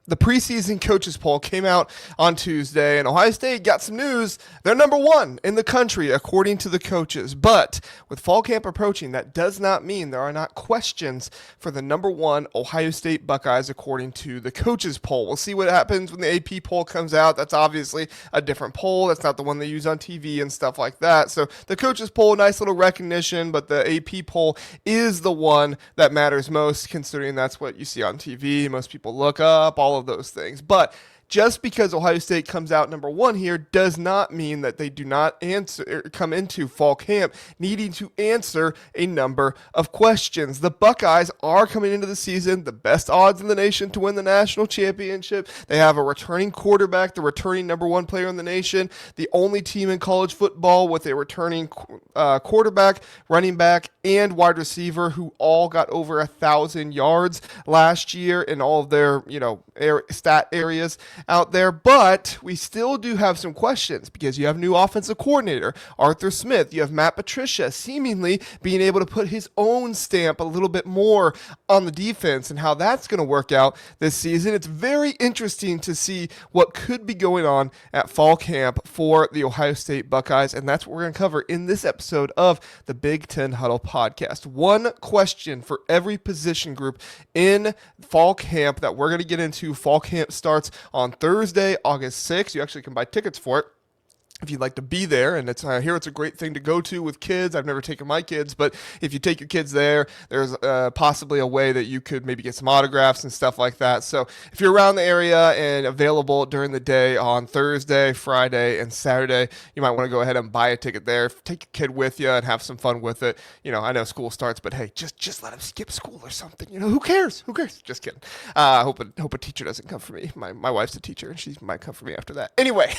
The preseason coaches poll came out on Tuesday, and Ohio State got some news. They're number one in the country, according to the coaches. But with fall camp approaching, that does not mean there are not questions for the number one Ohio State Buckeyes, according to the coaches poll. We'll see what happens when the AP poll comes out. That's obviously a different poll. That's not the one they use on TV and stuff like that. So the coaches poll, nice little recognition, but the AP poll is the one that matters most, considering that's what you see on TV. Most people look up, all of those things. But just because Ohio State comes out number one here does not mean that they do not come into fall camp needing to answer a number of questions. The Buckeyes are coming into the season the best odds in the nation to win the national championship. They have a returning quarterback, the returning number one player in the nation, the only team in college football with a returning quarterback, running back, and wide receiver who all got over 1,000 yards last year in all of their stat areas out there. But we still do have some questions because you have new offensive coordinator Arthur Smith. You have Matt Patricia seemingly being able to put his own stamp a little bit more on the defense and how that's going to work out this season. It's very interesting to see what could be going on at fall camp for the Ohio State Buckeyes, and that's what we're going to cover in this episode of the Big Ten Huddle podcast. One question for every position group in fall camp that we're going to get into. Fall camp starts on Thursday, August 6th. You actually can buy tickets for it if you'd like to be there, and I hear it's a great thing to go to with kids. I've never taken my kids, but if you take your kids there, there's possibly a way that you could maybe get some autographs and stuff like that. So if you're around the area and available during the day on Thursday, Friday, and Saturday, you might want to go ahead and buy a ticket there. Take your kid with you and have some fun with it. I know school starts, but hey, just let them skip school or something. Who cares? Who cares? Just kidding. I hope a teacher doesn't come for me. My wife's a teacher, and she might come for me after that. Anyway.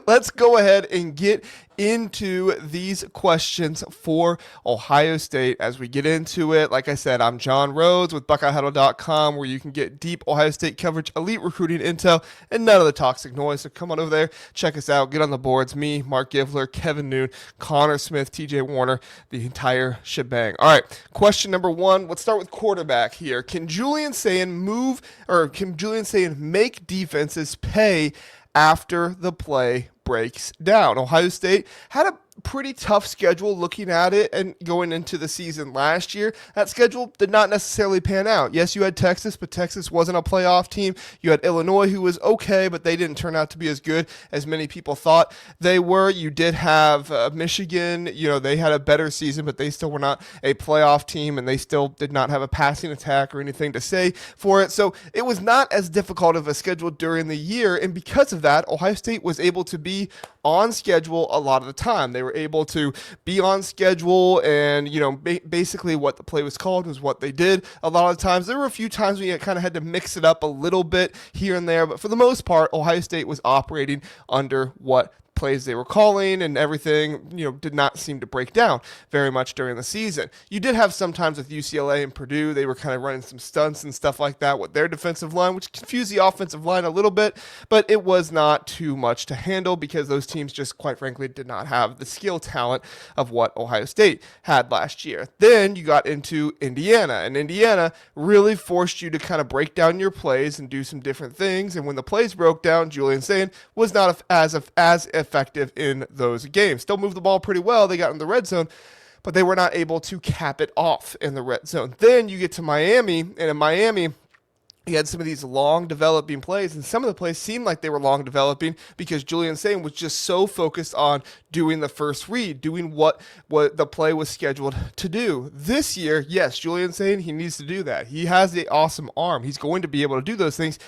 Let's go ahead and get into these questions for Ohio State as we get into it. Like I said, I'm John Rhodes with BuckeyeHuddle.com, where you can get deep Ohio State coverage, elite recruiting intel, and none of the toxic noise. So come on over there, check us out, get on the boards. Me, Mark Givler, Kevin Noon, Connor Smith, TJ Warner, the entire shebang. All right, question number one. Let's start with quarterback here. Can Julian Sayin make defenses pay after the play breaks down? Ohio State had a pretty tough schedule looking at it and going into the season last year. That schedule did not necessarily pan out. Yes, you had Texas, but Texas wasn't a playoff team. You had Illinois, who was okay, but they didn't turn out to be as good as many people thought they were. You did have Michigan. They had a better season, but they still were not a playoff team, and they still did not have a passing attack or anything to say for it. So it was not as difficult of a schedule during the year, and because of that, Ohio State was able to be on schedule a lot of the time. They were able to be on schedule, and basically what the play was called was what they did a lot of times. There were a few times when you kind of had to mix it up a little bit here and there, but for the most part, Ohio State was operating under what plays they were calling, and everything, did not seem to break down very much during the season. You did have sometimes with UCLA and Purdue, they were kind of running some stunts and stuff like that with their defensive line, which confused the offensive line a little bit, but it was not too much to handle because those teams just, quite frankly, did not have the skill talent of what Ohio State had last year. Then you got into Indiana, and Indiana really forced you to kind of break down your plays and do some different things, and when the plays broke down, Julian Sayin was not as effective in those games. Still moved the ball pretty well. They got in the red zone, but they were not able to cap it off in the red zone. Then you get to Miami, and in Miami, he had some of these long developing plays, and some of the plays seemed like they were long developing because Julian Sayin was just so focused on doing the first read, doing what the play was scheduled to do. This year, yes, Julian Sayin, he needs to do that. He has the awesome arm. He's going to be able to do those things.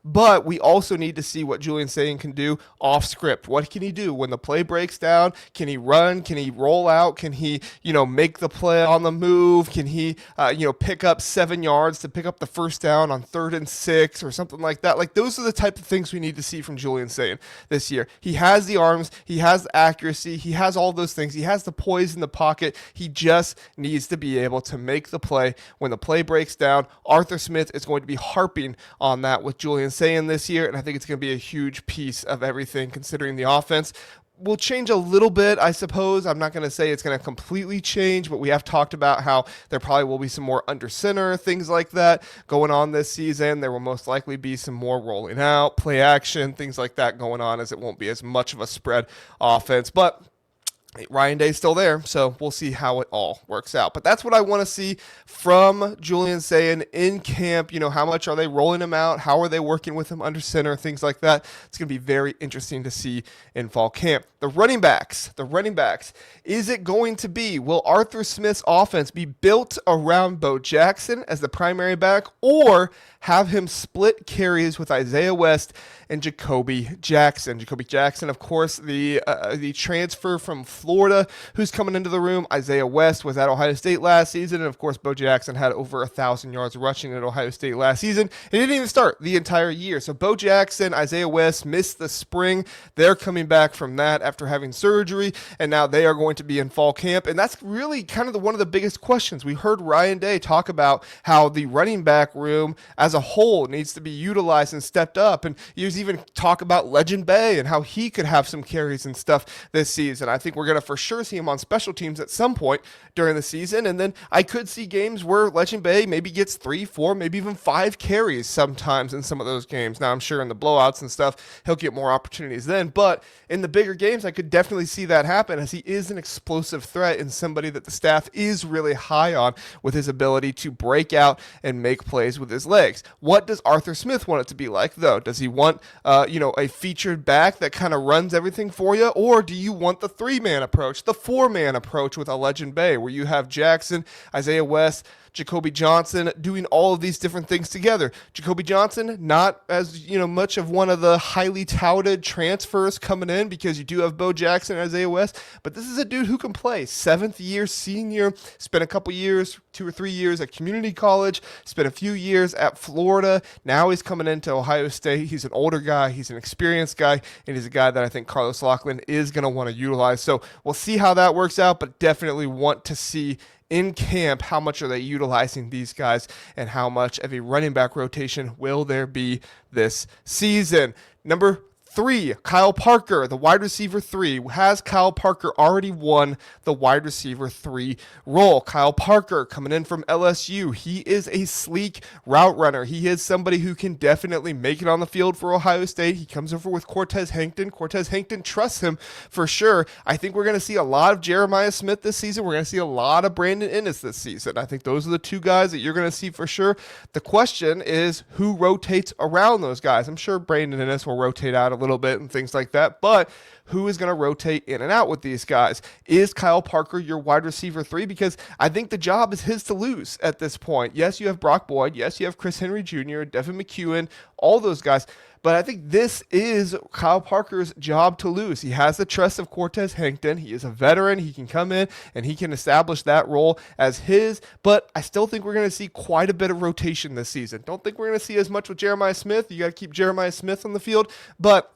But we also need to see what Julian Sayin can do off script. What can he do when the play breaks down? Can he run? Can he roll out? Can he, make the play on the move? Can he, pick up 7 yards to pick up the first down on 3rd and 6 or something like that? Like, those are the type of things we need to see from Julian Sayin this year. He has the arms. He has the accuracy. He has all those things. He has the poise in the pocket. He just needs to be able to make the play when the play breaks down. Arthur Smith is going to be harping on that with Julian Sayin this year, and I think it's going to be a huge piece of everything considering the offense. will change a little bit, I suppose. I'm not going to say it's going to completely change, but we have talked about how there probably will be some more under center, things like that going on this season. There will most likely be some more rolling out, play action, things like that going on, as it won't be as much of a spread offense. But Ryan Day's still there, so we'll see how it all works out. But that's what I want to see from Julian Sayin in camp. How much are they rolling him out? How are they working with him under center? Things like that. It's going to be very interesting to see in fall camp. The running backs. Is it going to be, will Arthur Smith's offense be built around Bo Jackson as the primary back, or have him split carries with Isaiah West and Jacoby Jackson? Jacoby Jackson, of course, the transfer from Florida who's coming into the room. Isaiah West was at Ohio State last season, and of course Bo Jackson had over 1,000 yards rushing at Ohio State last season. He didn't even start the entire year. So Bo Jackson, Isaiah West missed the spring. They're coming back from that after having surgery, and now they are going to be in fall camp. And that's really kind of one of the biggest questions. We heard Ryan Day talk about how the running back room as a whole needs to be utilized and stepped up. And there's even talk about Legend Bay and how he could have some carries and stuff this season. I think we're going to for sure see him on special teams at some point during the season. And then I could see games where Legend Bay maybe gets 3, 4, maybe even 5 carries sometimes in some of those games. Now, I'm sure in the blowouts and stuff, he'll get more opportunities then. But in the bigger games, I could definitely see that happen, as he is an explosive threat and somebody that the staff is really high on with his ability to break out and make plays with his legs. What does Arthur Smith want it to be like, though? Does he want, a featured back that kind of runs everything for you? Or do you want the 3-man approach, the 4-man approach with a Legend Bay, where you have Jackson, Isaiah West, Jacoby Johnson doing all of these different things together? Jacoby Johnson, not as much of one of the highly touted transfers coming in, because you do have Bo Jackson and Isaiah West, but this is a dude who can play. 7th-year senior, spent a couple years, 2 or 3 years at community college, spent a few years at Florida. Now he's coming into Ohio State. He's an older guy, he's an experienced guy, and he's a guy that I think Carlos Loughlin is going to want to utilize. So we'll see how that works out, but definitely want to see in camp how much are they utilizing these guys and how much of a running back rotation will there be this season. Number 3, Kyle Parker, the wide receiver 3. Has Kyle Parker already won the wide receiver 3 role? Kyle Parker coming in from LSU. He is a sleek route runner. He is somebody who can definitely make it on the field for Ohio State. He comes over with Cortez Hankton. Cortez Hankton trusts him for sure. I think we're going to see a lot of Jeremiah Smith this season. We're going to see a lot of Brandon Ennis this season. I think those are the 2 guys that you're going to see for sure. The question is who rotates around those guys. I'm sure Brandon Ennis will rotate out a little bit and things like that, but who is going to rotate in and out with these guys? Is Kyle Parker your wide receiver 3? Because I think the job is his to lose at this point. Yes, you have Brock Boyd. Yes, you have Chris Henry Jr., Devin McEwen, all those guys. But I think this is Kyle Parker's job to lose. He has the trust of Cortez Hankton. He is a veteran. He can come in and he can establish that role as his. But I still think we're going to see quite a bit of rotation this season. Don't think we're going to see as much with Jeremiah Smith. You got to keep Jeremiah Smith on the field. But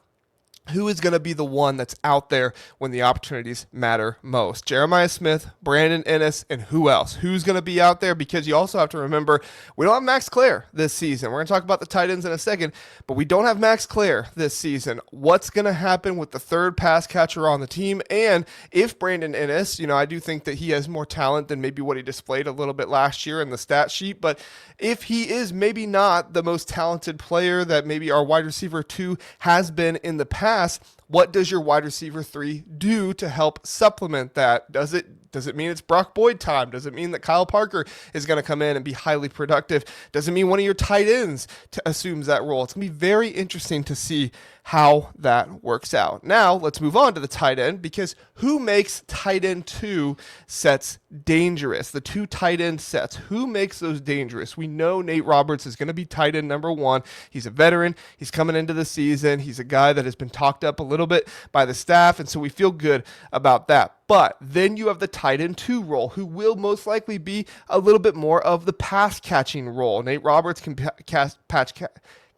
who is going to be the one that's out there when the opportunities matter most? Jeremiah Smith, Brandon Ennis, and who else? Who's going to be out there? Because you also have to remember, we don't have Max Clare this season. We're going to talk about the tight ends in a second, but we don't have Max Clare this season. What's going to happen with the 3rd pass catcher on the team? And if Brandon Ennis, I do think that he has more talent than maybe what he displayed a little bit last year in the stat sheet, but if he is maybe not the most talented player that maybe our wide receiver 2 has been in the past, what does your wide receiver 3 do to help supplement that? Does it mean it's Brock Boyd time? Does it mean that Kyle Parker is going to come in and be highly productive? Does it mean one of your tight ends assumes that role? It's going to be very interesting to see how that works out. Now, let's move on to the tight end, because who makes tight end 2 sets dangerous? The 2 tight end sets, who makes those dangerous? We know Nate Roberts is going to be tight end number 1. He's a veteran. He's coming into the season. He's a guy that has been talked up a little bit by the staff, and so we feel good about that. But then you have the tight end 2 role, who will most likely be a little bit more of the pass catching role. Nate Roberts can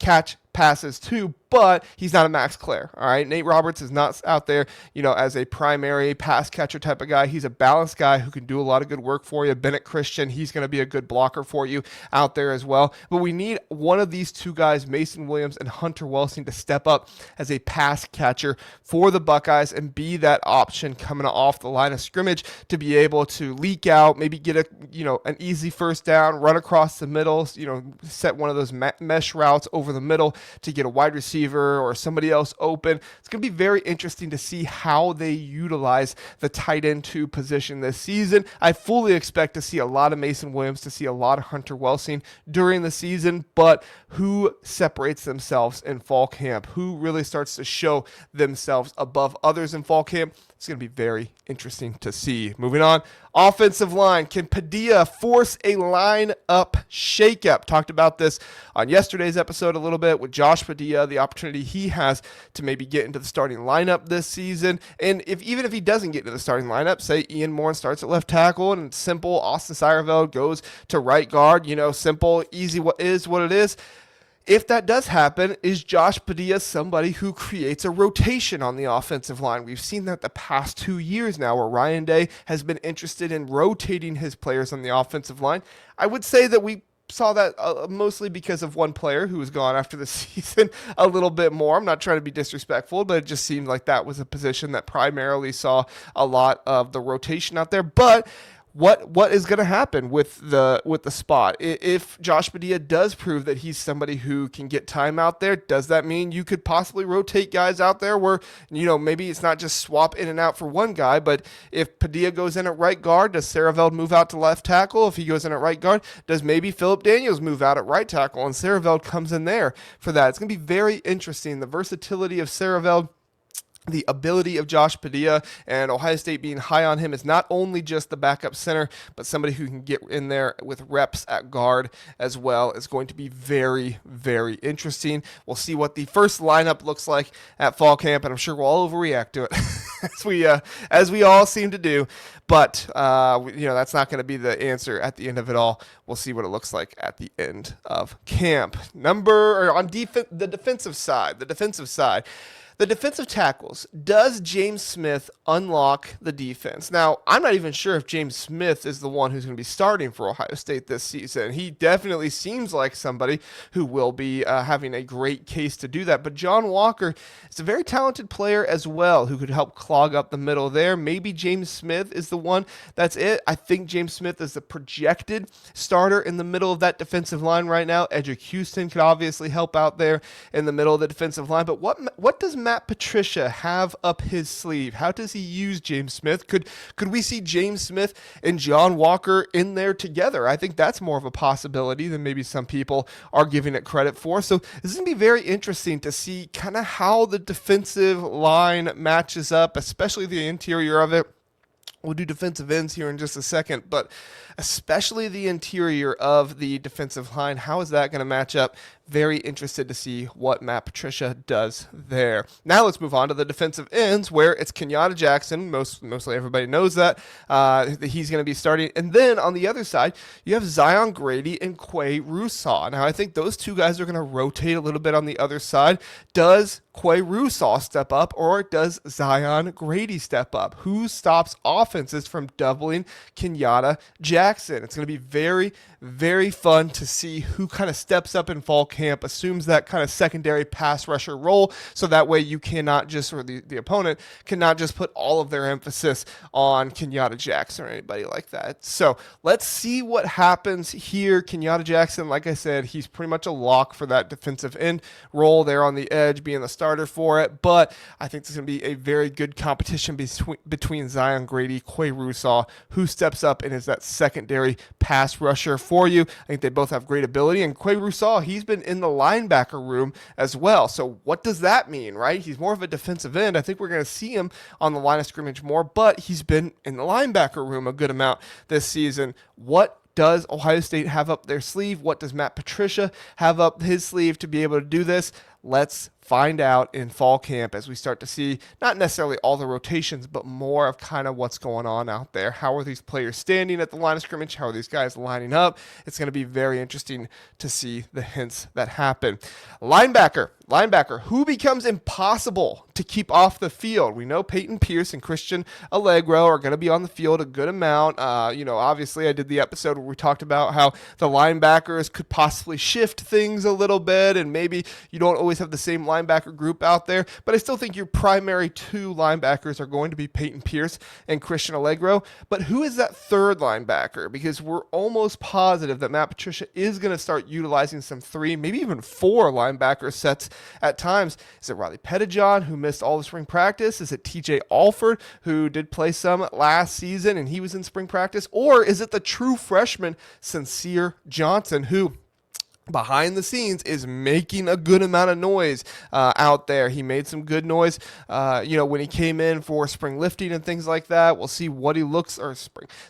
catch passes too, but he's not a Max Clare. All right. Nate Roberts is not out there, as a primary pass catcher type of guy. He's a balanced guy who can do a lot of good work for you. Bennett Christian, he's going to be a good blocker for you out there as well. But we need one of these two guys, Mason Williams and Hunter Welsing, to step up as a pass catcher for the Buckeyes and be that option coming off the line of scrimmage to be able to leak out, maybe get an easy first down, run across the middle, set one of those mesh routes over the middle to get a wide receiver or somebody else open. It's going to be very interesting to see how they utilize the tight end 2 position this season. I fully expect to see a lot of Mason Williams, to see a lot of Hunter Welsing during the season, but who separates themselves in fall camp? Who really starts to show themselves above others in fall camp? It's going to be very interesting to see. Moving on, offensive line. Can Padilla force a line-up shakeup? Talked about this on yesterday's episode a little bit with Josh Padilla, the opportunity he has to maybe get into the starting lineup this season. And even if he doesn't get into the starting lineup, say Ian Moore starts at left tackle and simple Austin Seyerveld goes to right guard, simple, easy, what it is. If that does happen, is Josh Padilla somebody who creates a rotation on the offensive line? We've seen that the past 2 years now where Ryan Day has been interested in rotating his players on the offensive line. I would say that we saw that mostly because of one player who was gone after the season a little bit more. I'm not trying to be disrespectful, but it just seemed like that was a position that primarily saw a lot of the rotation out there. But what is going to happen with the spot? If Josh Padilla does prove that he's somebody who can get time out there, does that mean you could possibly rotate guys out there where, maybe it's not just swap in and out for one guy, but if Padilla goes in at right guard, does Seyerveld move out to left tackle? If he goes in at right guard, does maybe Phillip Daniels move out at right tackle and Seyerveld comes in there for that? It's going to be very interesting. The versatility of Seyerveld, the ability of Josh Padilla, and Ohio State being high on him is not only just the backup center, but somebody who can get in there with reps at guard as well is going to be very, very interesting. We'll see what the first lineup looks like at fall camp, and I'm sure we'll all overreact to it as we all seem to do. But that's not going to be the answer at the end of it all. We'll see what it looks like at the end of camp. The defensive side. The defensive tackles, does James Smith unlock the defense? Now, I'm not even sure if James Smith is the one who's going to be starting for Ohio State this season. He definitely seems like somebody who will be having a great case to do that. But John Walker is a very talented player as well who could help clog up the middle there. Maybe James Smith is the one. That's it. I think James Smith is the projected starter in the middle of that defensive line right now. Edric Houston could obviously help out there in the middle of the defensive line. But what does Matt Patricia have up his sleeve? How does he use James Smith? Could we see James Smith and John Walker in there together? I think that's more of a possibility than maybe some people are giving it credit for. So this is going to be very interesting to see kind of how the defensive line matches up, especially the interior of it. We'll do defensive ends here in just a second, but especially the interior of the defensive line, how is that going to match up? Very interested to see what Matt Patricia does there. Now let's move on to the defensive ends, where it's Kenyatta Jackson. Mostly everybody knows that he's going to be starting. And then on the other side, you have Zion Grady and Quay Russaw. Now I think those two guys are going to rotate a little bit on the other side. Does Quay Russaw step up, or does Zion Grady step up? Who stops offenses from doubling Kenyatta Jackson? It's going to be very, very fun to see who kind of steps up in fall camp, assumes that kind of secondary pass rusher role, so that way you cannot just, or the opponent cannot just put all of their emphasis on Kenyatta Jackson or anybody like that. So let's see what happens here. Kenyatta Jackson, like I said, he's pretty much a lock for that defensive end role there on the edge, being the starter for it, but I think there's going to be a very good competition between Zion Grady, Quay Russaw, who steps up and is that secondary pass rusher for you. I think they both have great ability, and Quay Russaw, he's been in the linebacker room as well. So what does that mean, right? He's more of a defensive end. I think we're going to see him on the line of scrimmage more, but he's been in the linebacker room a good amount this season. What does Ohio State have up their sleeve? What does Matt Patricia have up his sleeve to be able to do this? Let's find out in fall camp as we start to see not necessarily all the rotations, but more of kind of what's going on out there. How are these players standing at the line of scrimmage? How are these guys lining up? It's going to be very interesting to see the hints that happen. Linebacker, who becomes impossible to keep off the field? We know Peyton Pierce and Christian Allegro are going to be on the field a good amount. Obviously I did the episode where we talked about how the linebackers could possibly shift things a little bit, and maybe you don't always have the same linebacker group out there, but I still think your primary two linebackers are going to be Peyton Pierce and Christian Allegro. But who is that third linebacker? Because we're almost positive that Matt Patricia is going to start utilizing some 3, maybe even 4 linebacker sets at times. Is it Riley Pettijohn, who missed all the spring practice? Is it TJ Alford, who did play some last season and he was in spring practice? Or is it the true freshman Sincere Johnson, who behind the scenes is making a good amount of noise out there? He made some good noise, when he came in for spring lifting and things like that. We'll see what he looks, or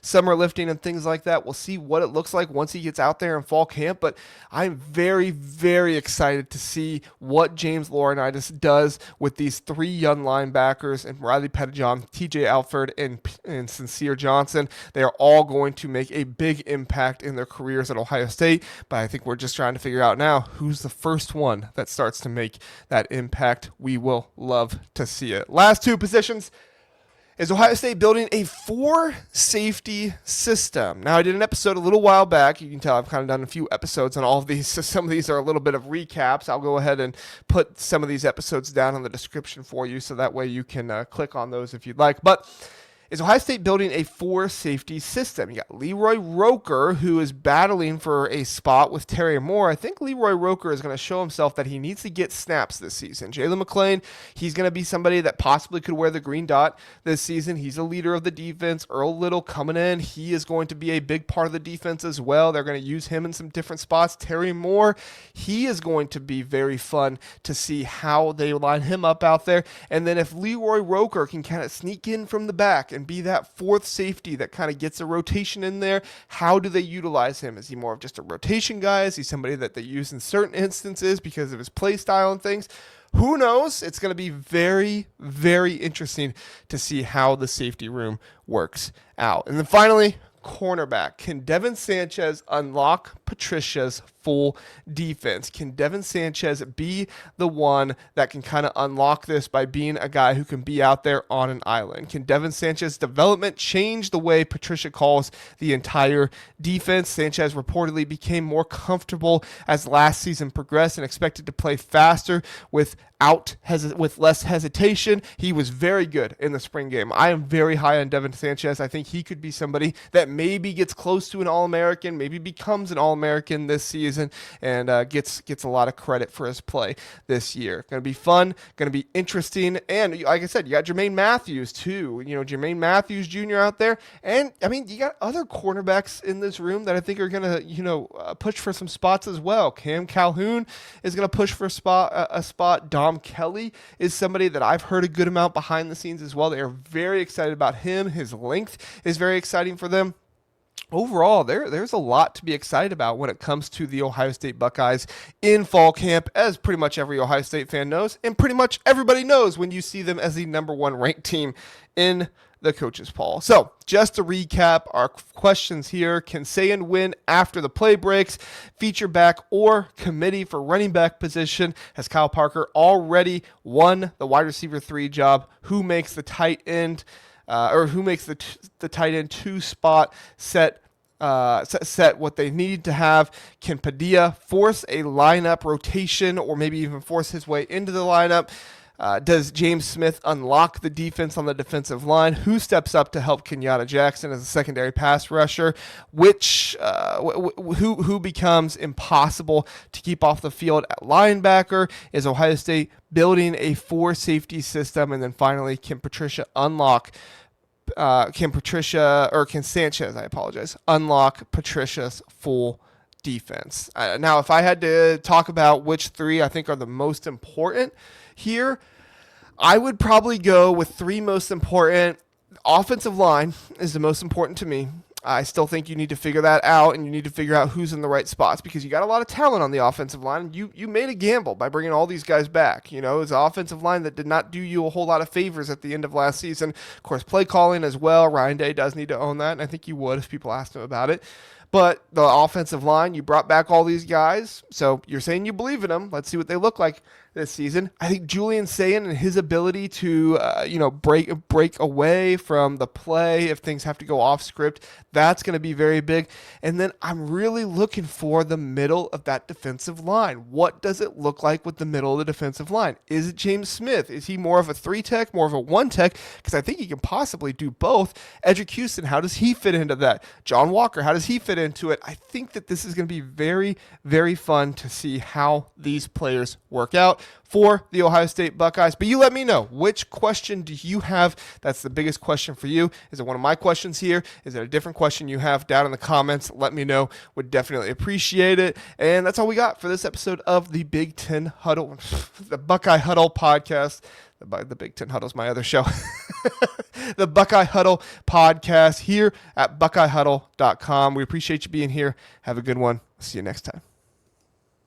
summer lifting and things like that. We'll see what it looks like once he gets out there in fall camp. But I'm very, very excited to see what James Laurinaitis does with these 3 young linebackers and Riley Pettijohn, TJ Alford, and Sincere Johnson. They are all going to make a big impact in their careers at Ohio State. But I think we're just trying to figure out now who's the first one that starts to make that impact. We will love to see it. Last 2 positions. Is Ohio State building a 4 safety system? Now, I did an episode a little while back. You can tell I've kind of done a few episodes on all of these. So some of these are a little bit of recaps. I'll go ahead and put some of these episodes down in the description for you, so that way you can click on those if you'd like. But is Ohio State building a 4 safety system? You got Leroy Roker, who is battling for a spot with Terry Moore. I think Leroy Roker is going to show himself that he needs to get snaps this season. Jalen McClain, he's going to be somebody that possibly could wear the green dot this season. He's a leader of the defense. Earl Little coming in, he is going to be a big part of the defense as well. They're going to use him in some different spots. Terry Moore, he is going to be very fun to see how they line him up out there. And then if Leroy Roker can kind of sneak in from the back and be that 4th safety that kind of gets a rotation in there, how do they utilize him? Is he more of just a rotation guy? Is he somebody that they use in certain instances because of his play style and things? Who knows? It's going to be very, very interesting to see how the safety room works out. And then finally, cornerback. Can Devin Sanchez unlock Patricia's full defense? Can Devin Sanchez be the one that can kind of unlock this by being a guy who can be out there on an island? Can Devin Sanchez's development change the way Patricia calls the entire defense? Sanchez reportedly became more comfortable as last season progressed and expected to play faster with less hesitation. He was very good in the spring game. I am very high on Devin Sanchez. I think he could be somebody that maybe gets close to an All-American, maybe becomes an All-American this season, and gets a lot of credit for his play this year. Going to be fun, going to be interesting, and like I said, you got Jermaine Matthews too. Jermaine Matthews Jr. out there, and I mean, you got other cornerbacks in this room that I think are going to push for some spots as well. Cam Calhoun is going to push for a spot. Dom Kelly is somebody that I've heard a good amount behind the scenes as well. They are very excited about him. His length is very exciting for them. Overall, there's a lot to be excited about when it comes to the Ohio State Buckeyes in fall camp, as pretty much every Ohio State fan knows, and pretty much everybody knows when you see them as the number 1 ranked team in the coaches poll. So just to recap our questions here: can Sayin win after the play breaks? Feature back or committee for running back position? Has Kyle Parker already won the wide receiver 3 job? Who makes the tight end who makes the tight end 2 spot set what they need to have? Can Padilla force a lineup rotation, or maybe even force his way into the lineup? Does James Smith unlock the defense on the defensive line? Who steps up to help Kenyatta Jackson as a secondary pass rusher? Who becomes impossible to keep off the field at linebacker? Is Ohio State building a 4 safety system? And then finally, can Sanchez, unlock Patricia's full defense? Now, if I had to talk about which 3 I think are the most important here, I would probably go with 3 most important. Offensive line is the most important to me. I still think you need to figure that out, and you need to figure out who's in the right spots because you got a lot of talent on the offensive line. You made a gamble by bringing all these guys back. It was an offensive line that did not do you a whole lot of favors at the end of last season. Of course, play calling as well. Ryan Day does need to own that, and I think he would if people asked him about it. But the offensive line, you brought back all these guys, so you're saying you believe in them. Let's see what they look like this season. I think Julian Sayin and his ability to, break away from the play if things have to go off script, that's going to be very big. And then I'm really looking for the middle of that defensive line. What does it look like with the middle of the defensive line? Is it James Smith? Is he more of a 3-tech, more of a 1-tech? Because I think he can possibly do both. Edric Houston, how does he fit into that? John Walker, how does he fit into it? I think that this is going to be very, very fun to see how these players work out for the Ohio State Buckeyes. But you let me know, which question do you have? That's the biggest question for you. Is it one of my questions here? Is it a different question you have down in the comments? Let me know. Would definitely appreciate it. And that's all we got for this episode of the Big Ten Huddle, the Buckeye Huddle podcast. The Big Ten Huddle is my other show. The Buckeye Huddle podcast here at buckeyehuddle.com. We appreciate you being here. Have a good one. See you next time.